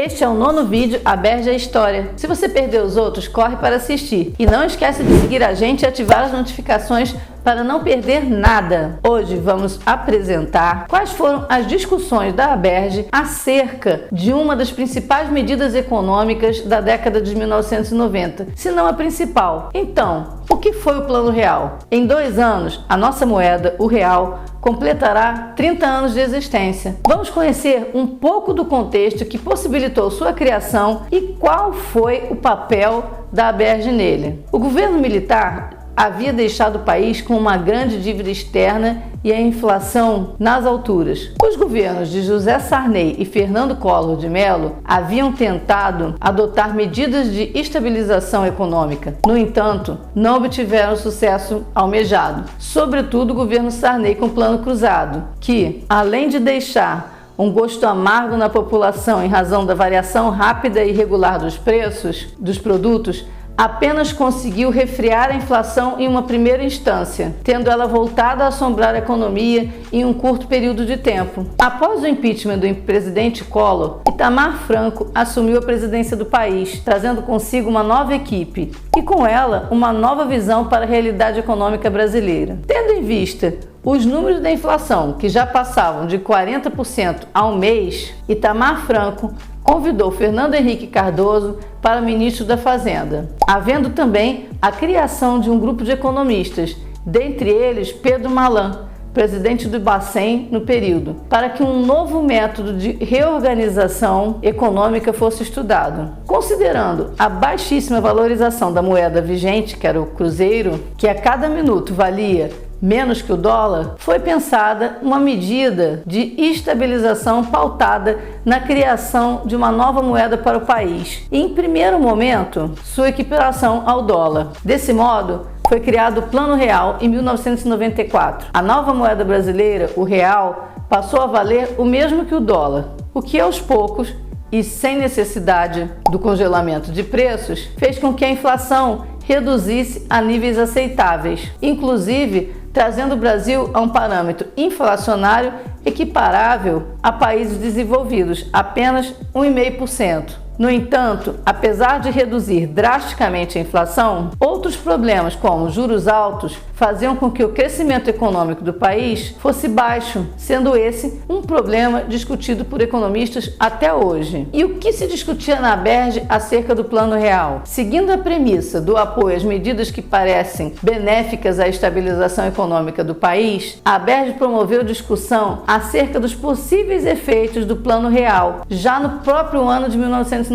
Este é o 9º vídeo Aberge a História. Se você perdeu os outros, corre para assistir. E não esquece de seguir a gente e ativar as notificações para não perder nada. Hoje vamos apresentar quais foram as discussões da Aberge acerca de uma das principais medidas econômicas da década de 1990, se não a principal. Então, o que foi o Plano Real? Em 2 anos, a nossa moeda, o real, completará 30 anos de existência. Vamos conhecer um pouco do contexto que possibilitou sua criação e qual foi o papel da Aberge nele. O governo militar havia deixado o país com uma grande dívida externa e a inflação nas alturas. Os governos de José Sarney e Fernando Collor de Mello haviam tentado adotar medidas de estabilização econômica. No entanto, não obtiveram o sucesso almejado, sobretudo o governo Sarney com o Plano Cruzado, que, além de deixar um gosto amargo na população em razão da variação rápida e irregular dos preços dos produtos, apenas conseguiu refriar a inflação em uma primeira instância, tendo ela voltado a assombrar a economia em um curto período de tempo. Após o impeachment do presidente Collor, Itamar Franco assumiu a presidência do país, trazendo consigo uma nova equipe e, com ela, uma nova visão para a realidade econômica brasileira. Tendo em vista os números da inflação, que já passavam de 40% ao mês, Itamar Franco convidou Fernando Henrique Cardoso para ministro da Fazenda, havendo também a criação de um grupo de economistas, dentre eles Pedro Malan, presidente do Bacen no período, para que um novo método de reorganização econômica fosse estudado. Considerando a baixíssima valorização da moeda vigente, que era o cruzeiro, que a cada minuto valia menos que o dólar, foi pensada uma medida de estabilização pautada na criação de uma nova moeda para o país e, em primeiro momento, sua equiparação ao dólar. Desse modo, foi criado o Plano Real em 1994. A nova moeda brasileira, o real, passou a valer o mesmo que o dólar, o que aos poucos e sem necessidade do congelamento de preços fez com que a inflação reduzisse a níveis aceitáveis, inclusive trazendo o Brasil a um parâmetro inflacionário equiparável a países desenvolvidos, apenas 1,5%. No entanto, apesar de reduzir drasticamente a inflação, outros problemas, como juros altos, faziam com que o crescimento econômico do país fosse baixo, sendo esse um problema discutido por economistas até hoje. E o que se discutia na Aberge acerca do Plano Real? Seguindo a premissa do apoio às medidas que parecem benéficas à estabilização econômica do país, a Aberge promoveu discussão acerca dos possíveis efeitos do Plano Real, já no próprio ano de 1994.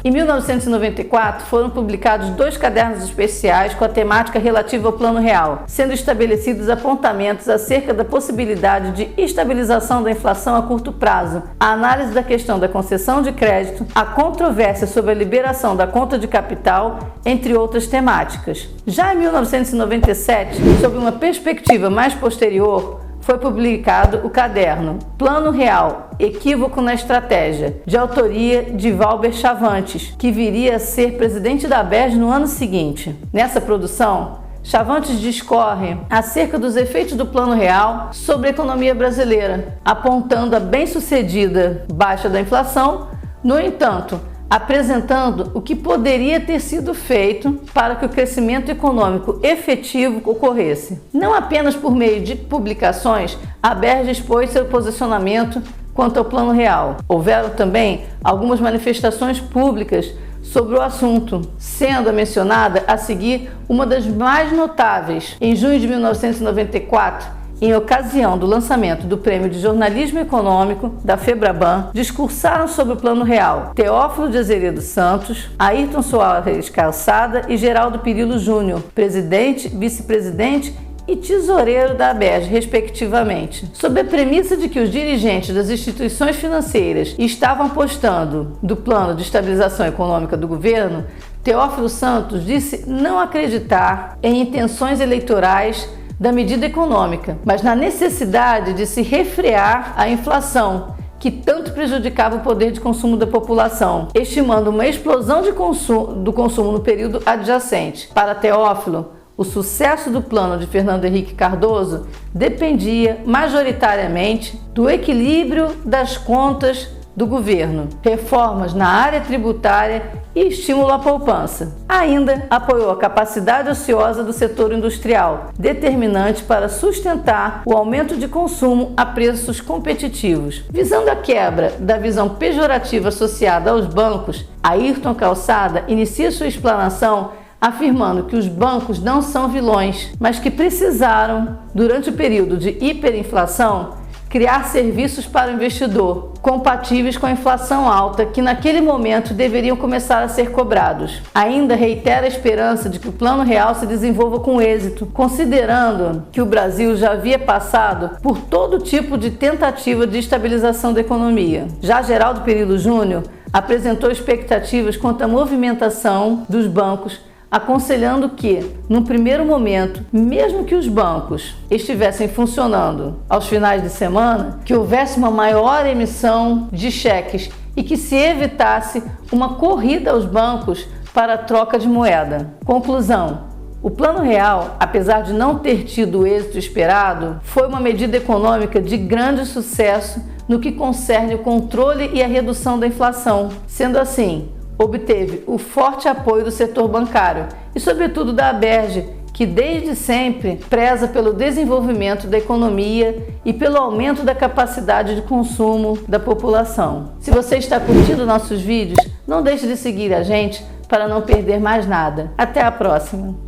Em 1994, foram publicados 2 cadernos especiais com a temática relativa ao Plano Real, sendo estabelecidos apontamentos acerca da possibilidade de estabilização da inflação a curto prazo, a análise da questão da concessão de crédito, a controvérsia sobre a liberação da conta de capital, entre outras temáticas. Já em 1997, sob uma perspectiva mais posterior, foi publicado o caderno Plano Real, Equívoco na Estratégia, de autoria de Valber Chavantes, que viria a ser presidente da Aberge no ano seguinte. Nessa produção, Chavantes discorre acerca dos efeitos do Plano Real sobre a economia brasileira, apontando a bem-sucedida baixa da inflação, no entanto, apresentando o que poderia ter sido feito para que o crescimento econômico efetivo ocorresse. Não apenas por meio de publicações, a Aberge expôs seu posicionamento quanto ao Plano Real. Houveram também algumas manifestações públicas sobre o assunto, sendo a mencionada a seguir uma das mais notáveis. Em junho de 1994, em ocasião do lançamento do Prêmio de Jornalismo Econômico da Febraban, discursaram sobre o Plano Real Teófilo de Azevedo Santos, Ayrton Soares Calçada e Geraldo Pirillo Júnior, presidente, vice-presidente e tesoureiro da Aberge, respectivamente. Sob a premissa de que os dirigentes das instituições financeiras estavam apostando do plano de estabilização econômica do governo, Teófilo Santos disse não acreditar em intenções eleitorais da medida econômica, mas na necessidade de se refrear a inflação, que tanto prejudicava o poder de consumo da população, estimando uma explosão do consumo no período adjacente. Para Teófilo, o sucesso do plano de Fernando Henrique Cardoso dependia majoritariamente do equilíbrio das contas do governo, reformas na área tributária e estímulo à poupança. Ainda apoiou a capacidade ociosa do setor industrial, determinante para sustentar o aumento de consumo a preços competitivos. Visando a quebra da visão pejorativa associada aos bancos, Ayrton Calçada inicia sua explanação afirmando que os bancos não são vilões, mas que precisaram, durante o período de hiperinflação, criar serviços para o investidor, compatíveis com a inflação alta que naquele momento deveriam começar a ser cobrados. Ainda reitera a esperança de que o Plano Real se desenvolva com êxito, considerando que o Brasil já havia passado por todo tipo de tentativa de estabilização da economia. Já Geraldo Perillo Júnior apresentou expectativas quanto à movimentação dos bancos, aconselhando que, no primeiro momento, mesmo que os bancos estivessem funcionando aos finais de semana, que houvesse uma maior emissão de cheques e que se evitasse uma corrida aos bancos para a troca de moeda. Conclusão: o Plano Real, apesar de não ter tido o êxito esperado, foi uma medida econômica de grande sucesso no que concerne o controle e a redução da inflação. Sendo assim, obteve o forte apoio do setor bancário e, sobretudo, da Aberj, que desde sempre preza pelo desenvolvimento da economia e pelo aumento da capacidade de consumo da população. Se você está curtindo nossos vídeos, não deixe de seguir a gente para não perder mais nada. Até a próxima!